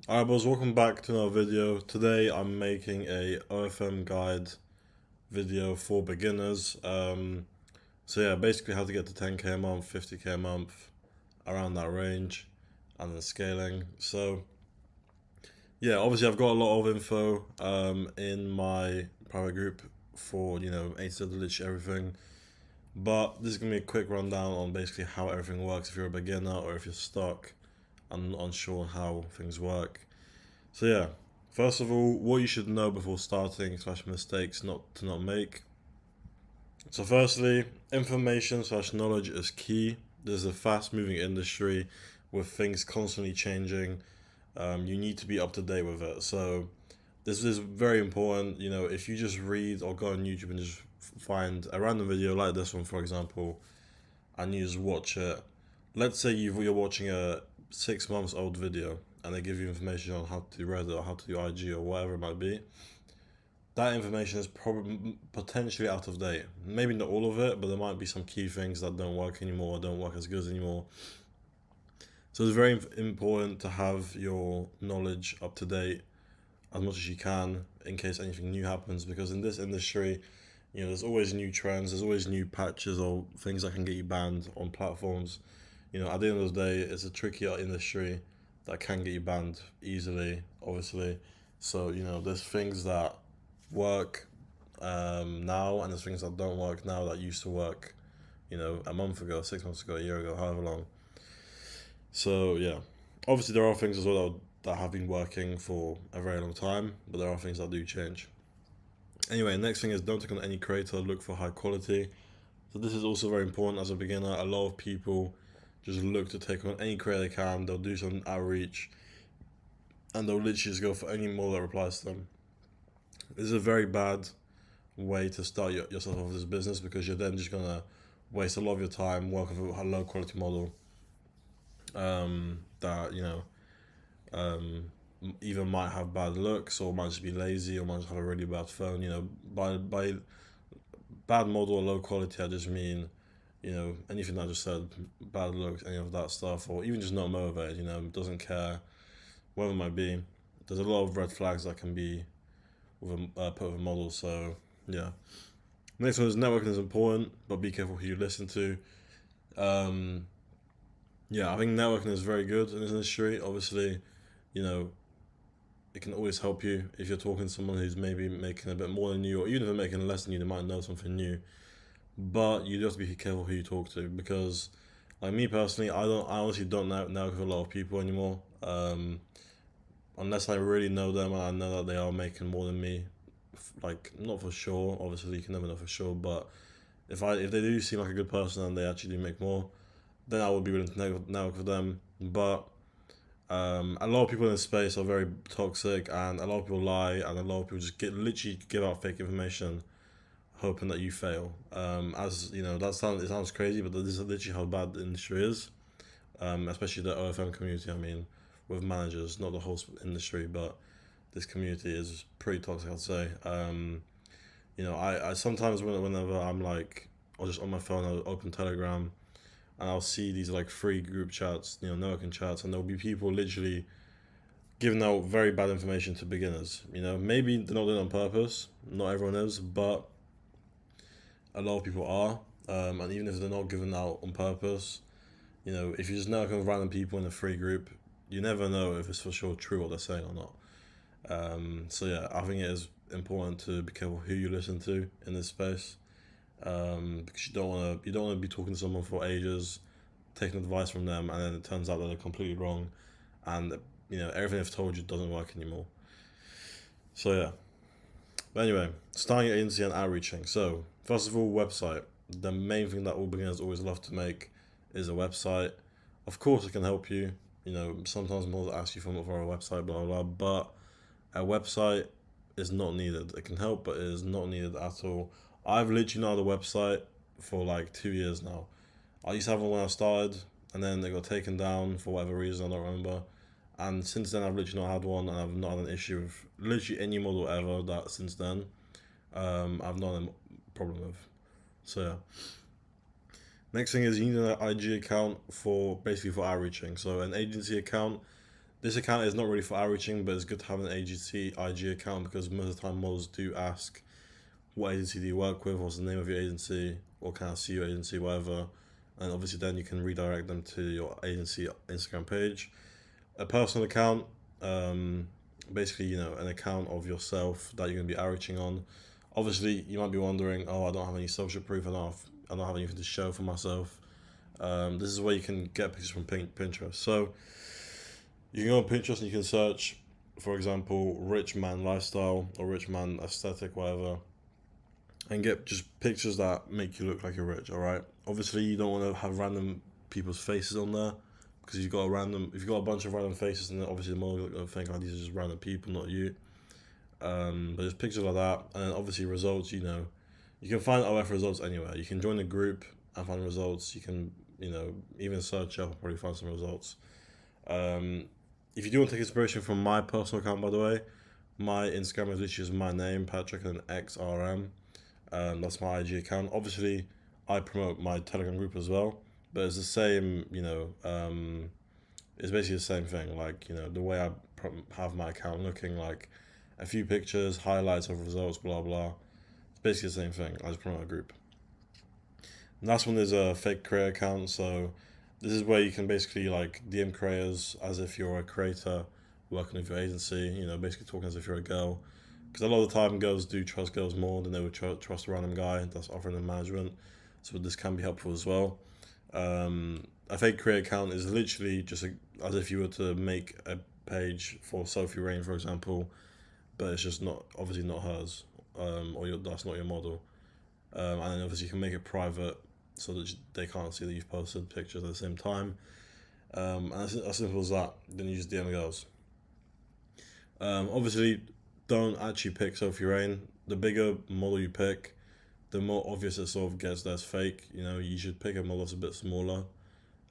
Alright boys, welcome back to another video. Today I'm making a OFM guide video for beginners. So yeah, basically how to get to 10k a month, 50k a month, around that range, and then scaling. So yeah, obviously I've got a lot of info in my private group for, A to Z, literally everything. But this is gonna be a quick rundown on basically how everything works if you're a beginner or if you're stuck and unsure how things work. So yeah, first of all, what you should know before starting slash mistakes not to not make. So firstly, information slash knowledge is key. There's a fast moving industry with things constantly changing. You need to be up to date with it. So this is very important. If you just read or go on YouTube and just find a random video like this one, for example, and you just watch it. Let's say you're watching a 6 months old video and they give you information on how to do Reddit or how to do IG or whatever it might be. That information is probably potentially out of date. Maybe not all of it, but there might be some key things that don't work anymore or don't work as good anymore. So it's very important to have your knowledge up to date as much as you can in case anything new happens, because in this industry, there's always new trends, there's always new patches or things that can get you banned on platforms. At the end of the day, it's a tricky industry that can get you banned easily, obviously. So, there's things that work now, and there's things that don't work now that used to work, a month ago, 6 months ago, a year ago, however long. So, yeah. Obviously, there are things as well that have been working for a very long time, but there are things that do change. Anyway, next thing is don't take on any creator, look for high quality. So this is also very important as a beginner. A lot of people just look to take on any creator they can. They'll do some outreach and they'll literally just go for any model that replies to them. This is a very bad way to start yourself off this business, because you're then just gonna waste a lot of your time working with a low quality model that um, either might have bad looks or might just be lazy or might just have a really bad phone. By bad model or low quality, I just mean anything that I just said, bad looks, any of that stuff, or even just not motivated, doesn't care, whatever it might be. There's a lot of red flags that can be put with a model, so yeah. Next one is networking is important, but be careful who you listen to. Um, yeah, I think networking is very good in this industry. Obviously, you know, it can always help you if you're talking to someone who's maybe making a bit more than you, or even if they're making less than you, they might know something new. But you do have to be careful who you talk to, because, like me personally, I honestly don't network with a lot of people anymore. Unless I really know them and I know that they are making more than me. Like, not for sure. Obviously, you can never know for sure. But if they do seem like a good person and they actually do make more, then I would be willing to network with them. But a lot of people in this space are very toxic, and a lot of people lie, and a lot of people just literally give out fake information, hoping that you fail. As you know, it sounds crazy, but this is literally how bad the industry is. Especially the OFM community. I mean, with managers, not the whole industry, but this community is pretty toxic, I'd say. I sometimes whenever I'm like, or just on my phone, I'll open Telegram and I'll see these like free group chats, networking chats, and there'll be people literally giving out very bad information to beginners. Maybe they're not doing it on purpose. Not everyone is, but a lot of people are. And even if they're not giving out on purpose, if you just network with random people in a free group, you never know if it's for sure true what they're saying or not. So yeah, I think it is important to be careful who you listen to in this space, because you don't want to be talking to someone for ages, taking advice from them, and then it turns out that they're completely wrong, and everything they've told you doesn't work anymore. So yeah. But anyway, starting your agency and outreaching. So first of all, website. The main thing that all beginners always love to make is a website. Of course, it can help you. Sometimes models ask you for a website, blah blah blah. But a website is not needed. It can help, but it is not needed at all. I've literally not had a website for like 2 years now. I used to have one when I started, and then they got taken down for whatever reason, I don't remember. And since then, I've literally not had one, and I've not had an issue with literally any model ever that since then I've not had a problem with. So yeah. Next thing is you need an IG account for basically for outreaching. So an agency account, This account is not really for outreaching, but it's good to have an agency IG account because most of the time models do ask, what agency do you work with, what's the name of your agency, or can I see your agency, whatever. And obviously then you can redirect them to your agency Instagram page. A personal account, basically, you know, an account of yourself that you're going to be outreaching on. Obviously, you might be wondering, oh, I don't have any social proof, I don't have anything to show for myself. This is where you can get pictures from Pinterest. So you can go on Pinterest and you can search, for example, rich man lifestyle or rich man aesthetic, whatever, and get just pictures that make you look like you're rich. All right. Obviously, you don't want to have random people's faces on there because if you've got a bunch of random faces, and then obviously the model going to think, oh, these are just random people, not you. But there's pictures like that, and then obviously results. You know, you can find OF results anywhere. You can join a group and find results. You can, you know, even search up and probably find some results. If you do want to take inspiration from my personal account, by the way, my Instagram is literally just my name, Patrick, and XRM. That's my IG account. Obviously, I promote my Telegram group as well, but it's the same, you know, it's basically the same thing. Like, you know, the way I have my account looking, like a few pictures, highlights of results, blah, blah. It's basically the same thing. I just promote a group. And last one is a fake creator account. So this is where you can basically like DM creators as if you're a creator working with your agency, you know, basically talking as if you're a girl. Because a lot of the time girls do trust girls more than they would trust a random guy that's offering them management. So this can be helpful as well. A fake creator account is literally just as if you were to make a page for Sophie Rain, for example, but it's just not, obviously not hers, that's not your model. And then obviously you can make it private so that they can't see that you've posted pictures at the same time. And as simple as that. Then you just DM girls. Obviously, don't actually pick Sophie Rain. The bigger model you pick, the more obvious it sort of gets that's fake. You know, you should pick a model that's a bit smaller,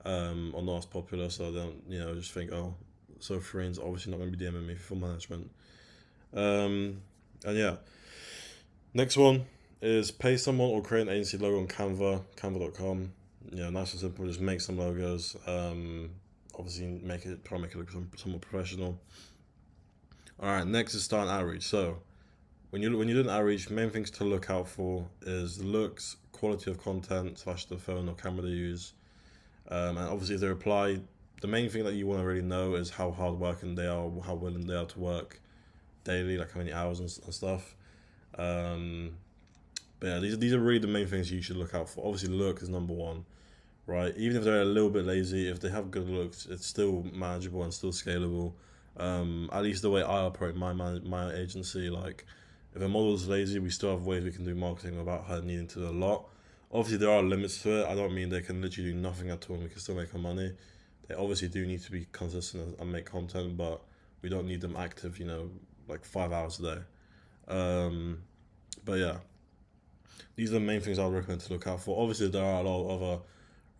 or not as popular, so they don't, you know, just think, oh, Sophie Rain's obviously not going to be DMing me for management. And yeah, next one is pay someone or create an agency logo on canva.com. You know, nice and simple, just make some logos. Obviously try to make it look somewhat professional. All right, next is start an outreach. So when you do an outreach, main things to look out for is the looks, quality of content / the phone or camera they use, and obviously if they reply, the main thing that you want to really know is how hard working they are, how willing they are to work daily, like how many hours and stuff. But yeah, these are really the main things you should look out for. Obviously, look is number one, right? Even if they're a little bit lazy, if they have good looks, it's still manageable and still scalable. At least the way I operate my agency, like if a model's lazy, we still have ways we can do marketing without her needing to do a lot. Obviously, there are limits to it. I don't mean they can literally do nothing at all and we can still make our money. They obviously do need to be consistent and make content, but we don't need them active, you know, like 5 hours a day. But yeah, these are the main things I would recommend to look out for. Obviously, there are a lot of other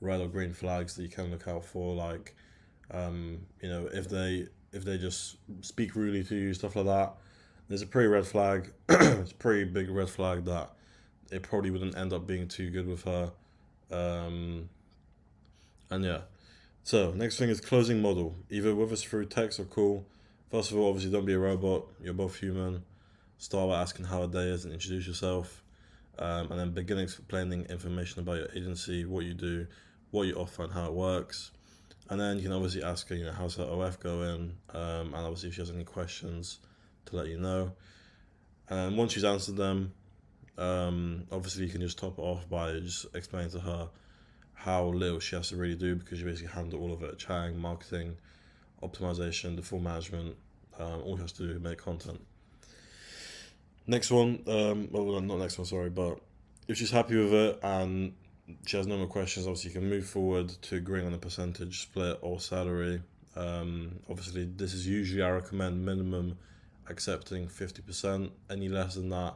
red or green flags that you can look out for, like, you know, if they just speak rudely to you, stuff like that. There's a pretty red flag. It's a pretty big red flag that it probably wouldn't end up being too good with her. And yeah. So next thing is closing model, either with us through text or call. First of all, obviously don't be a robot. You're both human. Start by asking how a day is and introduce yourself. And then begin explaining information about your agency, what you do, what you offer, and how it works. And then you can obviously ask her, you know, how's her OF going, and obviously if she has any questions to let you know. And once she's answered them, obviously you can just top it off by just explaining to her how little she has to really do because you basically handle all of it: chatting, marketing, optimization, the full management. All she has to do is make content. Next one, well, not next one, sorry, but if she's happy with it and she has no more questions, obviously you can move forward to agreeing on a percentage split or salary. Obviously, this is usually, I recommend minimum accepting 50%. Any less than that,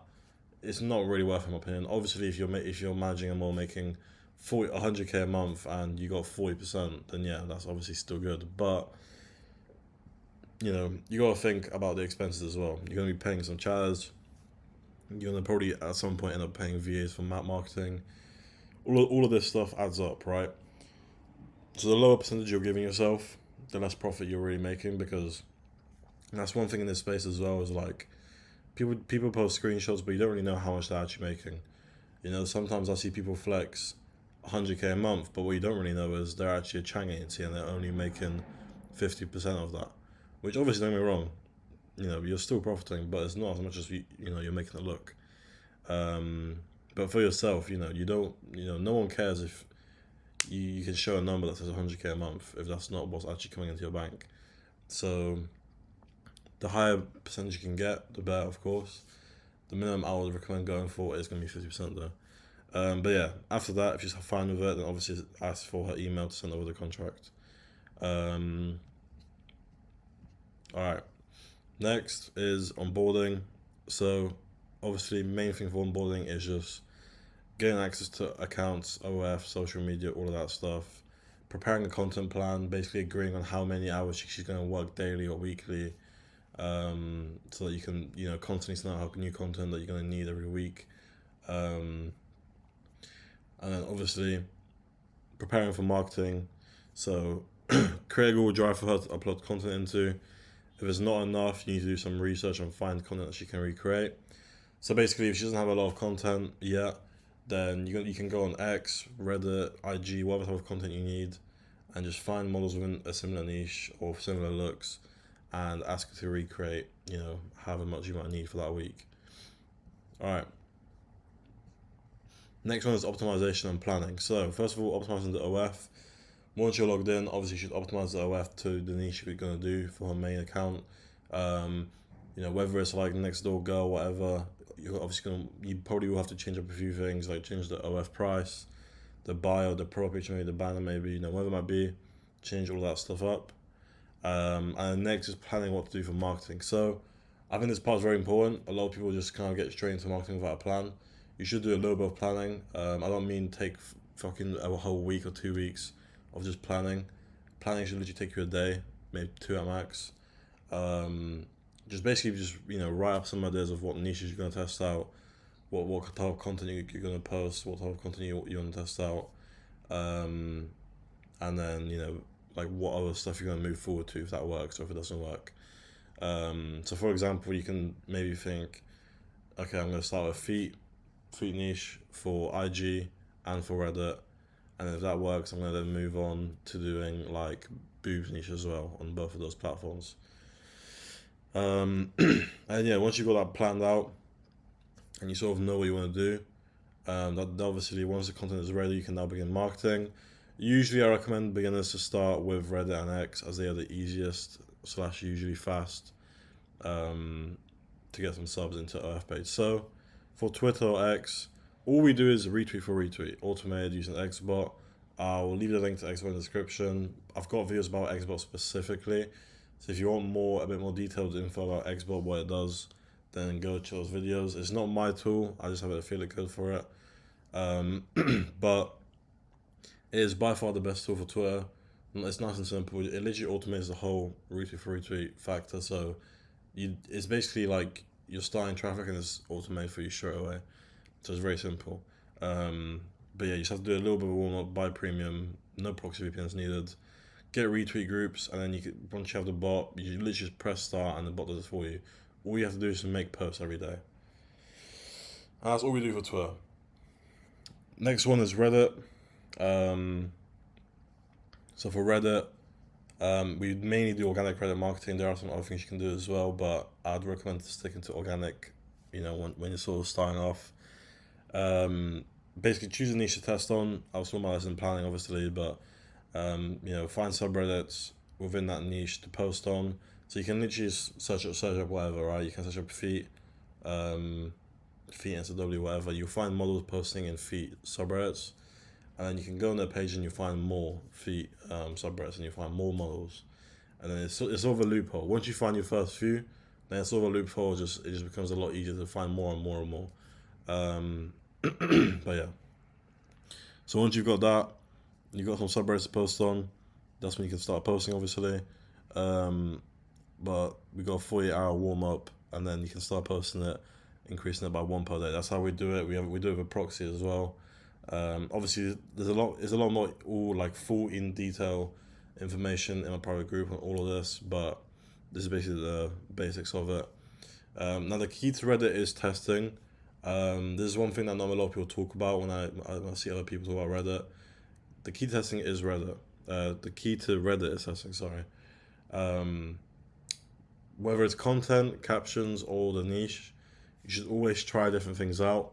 it's not really worth, in my opinion. Obviously, if you're managing a model making 100k a month and you got 40%, then yeah, that's obviously still good. But you know, you gotta think about the expenses as well. You're gonna be paying some chatters. You're gonna probably at some point end up paying VAs for marketing. All of this stuff adds up, right? So the lower percentage you're giving yourself, the less profit you're really making, because that's one thing in this space as well, is like people post screenshots, but you don't really know how much they're actually making. You know, sometimes I see people flex 100k a month, but what you don't really know is they're actually a Chang agency and they're only making 50% of that. Which obviously, don't get me wrong, you know, you're still profiting, but it's not as much as you know you're making it look. But for yourself, you know, no one cares if you can show a number that says 100k a month if that's not what's actually coming into your bank. So the higher percentage you can get, the better, of course. The minimum I would recommend going for is going to be 50% though. But yeah, after that, if you're fine with it, then obviously ask for her email to send over the contract. Alright, next is onboarding. So obviously, main thing for onboarding is just getting access to accounts, OF, social media, all of that stuff. Preparing a content plan, basically agreeing on how many hours she's going to work daily or weekly, so that you can, you know, constantly send out new content that you're going to need every week. And then obviously preparing for marketing. So create a Google Drive for her to upload content into. If it's not enough, you need to do some research and find content that she can recreate. So basically, if she doesn't have a lot of content yet, then you can go on X, Reddit, IG, whatever type of content you need, and just find models within a similar niche or similar looks, and ask her to recreate, you know, however much you might need for that week. All right. Next one is optimization and planning. So first of all, optimizing the OF. Once you're logged in, obviously you should optimize the OF to the niche you're gonna do for her main account. You know, whether it's like next door girl, whatever, you probably will have to change up a few things, like change the OF price, the bio, the profile picture, maybe the banner, maybe, you know, whatever it might be, change all that stuff up. And next is planning what to do for marketing. So I think this part is very important. A lot of people just kind of get straight into marketing without a plan. You should do a little bit of planning. I don't mean take fucking a whole week or 2 weeks of just planning. Planning should literally take you a day, maybe two at max. Just basically just, you know, write up some ideas of what niches you're gonna test out, what type of content you're gonna post, what type of content you want to test out, and then, you know, like what other stuff you're gonna move forward to if that works or if it doesn't work. So for example, you can maybe think, okay, I'm gonna start with feet niche for IG and for Reddit, and if that works, I'm gonna then move on to doing like boobs niche as well on both of those platforms. And yeah, once you've got that planned out and you sort of know what you want to do, that obviously once the content is ready, you can now begin marketing. Usually, I recommend beginners to start with Reddit and X as they are the easiest / usually fast to get some subs into OF page. So for Twitter or X, all we do is retweet for retweet, automated using XBot. I'll leave the link to XBot in the description. I've got videos about XBot specifically, so if you want a bit more detailed info about XBot, what it does, then go to those videos. It's not my tool, I just have a affiliate code for it. But it is by far the best tool for Twitter. It's nice and simple. It literally automates the whole retweet for retweet factor. So it's basically like you're starting traffic and it's automated for you straight away. So it's very simple. But yeah, you just have to do a little bit of warm up, buy premium, no proxy VPNs needed. Get retweet groups, and then once you have the bot, you literally just press start and the bot does it for you. All you have to do is to make posts every day. And that's all we do for Twitter. Next one is Reddit. So for Reddit, we mainly do organic Reddit marketing. There are some other things you can do as well, but I'd recommend sticking to organic, you know, when you're sort of starting off. Basically choose a niche to test on. I'll sort my lesson planning obviously, but you know, find subreddits within that niche to post on. So you can literally just search up whatever, right? You can search up feet, feet NCW, whatever. You'll find models posting in feet subreddits, and then you can go on their page and you find more feet subreddits, and you find more models, and then it's sort of a loophole. Once you find your first few, then it's sort of a loophole. It just becomes a lot easier to find more and more and more. But yeah. So once you've got that, you got some subreddits to post on, that's when you can start posting, obviously. But we got a 48-hour warm up, and then you can start posting it, increasing it by one per day. That's how we do it. We do it with proxy as well. Obviously, it's a lot more all like full in detail information in my private group on all of this, but this is basically the basics of it. Now the key to Reddit is testing. This is one thing that not a lot of people talk about when I see other people talk about Reddit. The key to testing is Reddit. The key to Reddit is testing, sorry. Whether it's content, captions, or the niche, you should always try different things out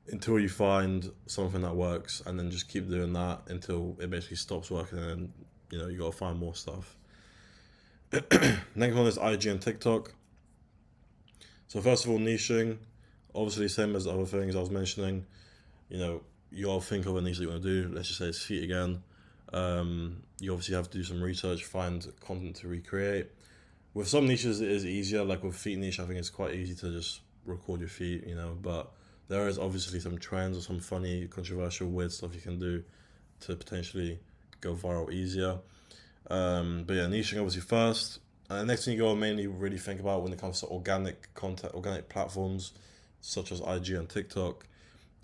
until you find something that works, and then just keep doing that until it basically stops working, and then, you gotta find more stuff. Next one is IG and TikTok. So first of all, niching, obviously same as other things I was mentioning. You gotta think of a niche that you want to do. Let's just say it's feet again. You obviously have to do some research, find content to recreate. With some niches it is easier, like with feet niche I think it's quite easy to just record your feet, but there is obviously some trends or some funny, controversial, weird stuff you can do to potentially go viral easier. But yeah, niching obviously first. And the next thing you gotta mainly really think about when it comes to organic content, organic platforms such as IG and TikTok,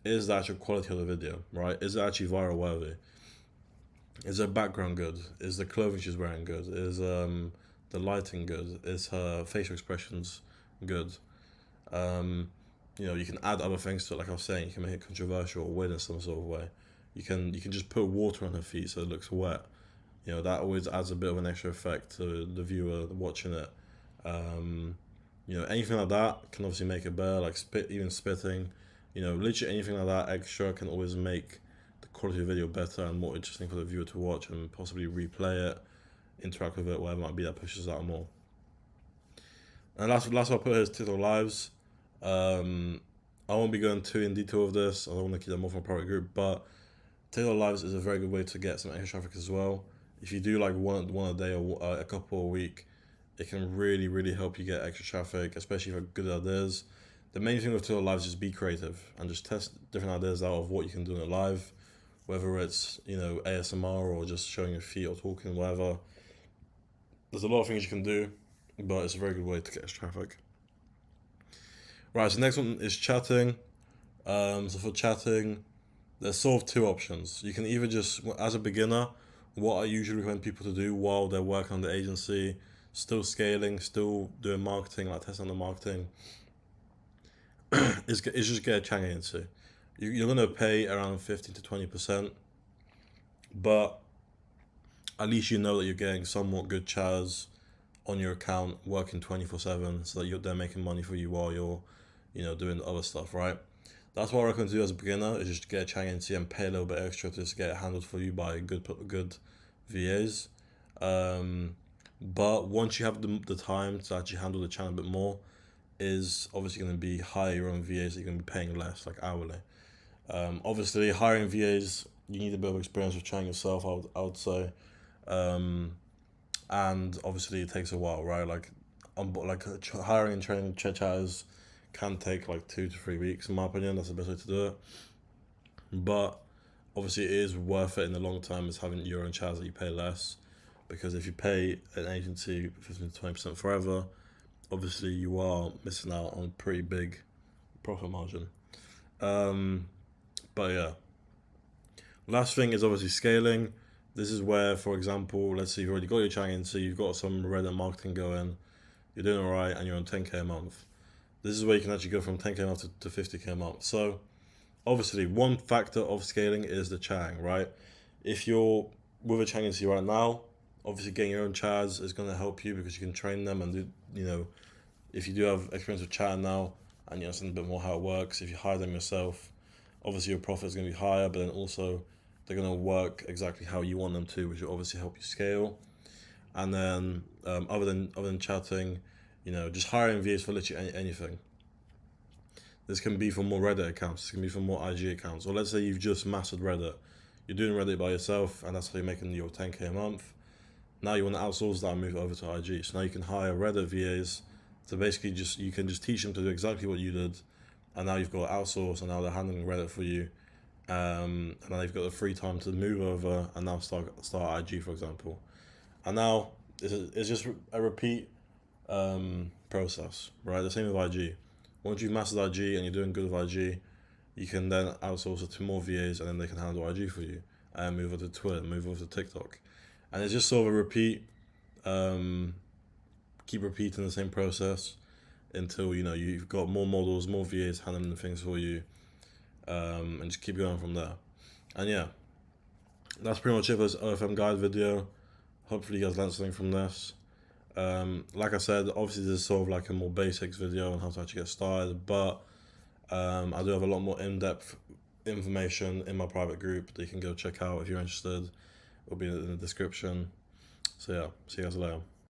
is the actual quality of the video, right? Is it actually viral worthy? Is her background good? Is the clothing she's wearing good? Is the lighting good? Is her facial expressions good? You can add other things to it, like I was saying. You can make it controversial or weird in some sort of way. You can just put water on her feet so it looks wet. That always adds a bit of an extra effect to the viewer watching it. Anything like that can obviously make it better, like even spitting. Literally anything like that extra can always make the quality of the video better and more interesting for the viewer to watch and possibly replay it, interact with it, whatever it might be that pushes out more. And last one I put here is TikTok Lives. I won't be going too in detail with this. I don't want to keep that more from a private group, but TikTok Lives is a very good way to get some extra traffic as well. If you do like one a day or a couple a week, it can really, really help you get extra traffic, especially for good ideas. The main thing with TikTok Lives is be creative and just test different ideas out of what you can do in a live, whether it's ASMR or just showing your feet or talking, whatever. There's a lot of things you can do, but it's a very good way to get extra traffic. Right, so next one is chatting. So for chatting, there's sort of two options. You can either just, as a beginner, what I usually recommend people to do while they're working on the agency, still scaling, still doing marketing, like testing the marketing, is just get a chat agency. You're going to pay around 15 to 20%, but at least you know that you're getting somewhat good chatters on your account working 24/7, so that they're making money for you while you're doing other stuff, right? That's what I recommend to do as a beginner, is just get a chat agency and pay a little bit extra to just get it handled for you by good VAs. But once you have the time to actually handle the channel a bit more, is obviously going to be hire your own VAs that you're going to be paying less, like hourly. Obviously, hiring VAs, you need a bit of experience with chatting yourself, I would say. And obviously it takes a while, right? Like hiring and training chatters can take like 2 to 3 weeks, in my opinion. That's the best way to do it. But obviously it is worth it in the long term, is having your own chatters that you pay less, because if you pay an agency 15 to 20% forever, obviously you are missing out on a pretty big profit margin. But yeah, last thing is obviously scaling. This is where, for example, let's say you've already got your chat agency, you've got some Reddit marketing going, you're doing all right, and you're on 10K a month. This is where you can actually go from 10K a month to 50K a month. So obviously one factor of scaling is the chatting, right? If you're with a chat agency right now, obviously getting your own chats is going to help you, because you can train them and do, if you do have experience with chatting now and you understand a bit more how it works, if you hire them yourself, obviously your profit is going to be higher, but then also they're going to work exactly how you want them to, which will obviously help you scale. And then other than chatting, just hiring VAs for literally anything. This can be for more Reddit accounts, this can be for more IG accounts. Or let's say you've just mastered Reddit. You're doing Reddit by yourself, and that's how you're making your 10K a month. Now you want to outsource that and move it over to IG. So now you can hire Reddit VAs to basically you can just teach them to do exactly what you did. And now you've got outsource, and now they're handling Reddit for you. And now they've got the free time to move over and now start IG, for example. And now it's just a repeat process, right? The same with IG. Once you've mastered IG and you're doing good with IG, you can then outsource it to more VAs, and then they can handle IG for you, and move over to Twitter, move over to TikTok. and it's just sort of a repeat. Keep repeating the same process until you've got more models, more VAs handling the things for you, and just keep going from there. And yeah, that's pretty much it for this OFM guide video. Hopefully you guys learned something from this. Like I said, obviously this is sort of like a more basics video on how to actually get started, but I do have a lot more in-depth information in my private group that you can go check out if you're interested. It'll be in the description. So yeah, see you guys later.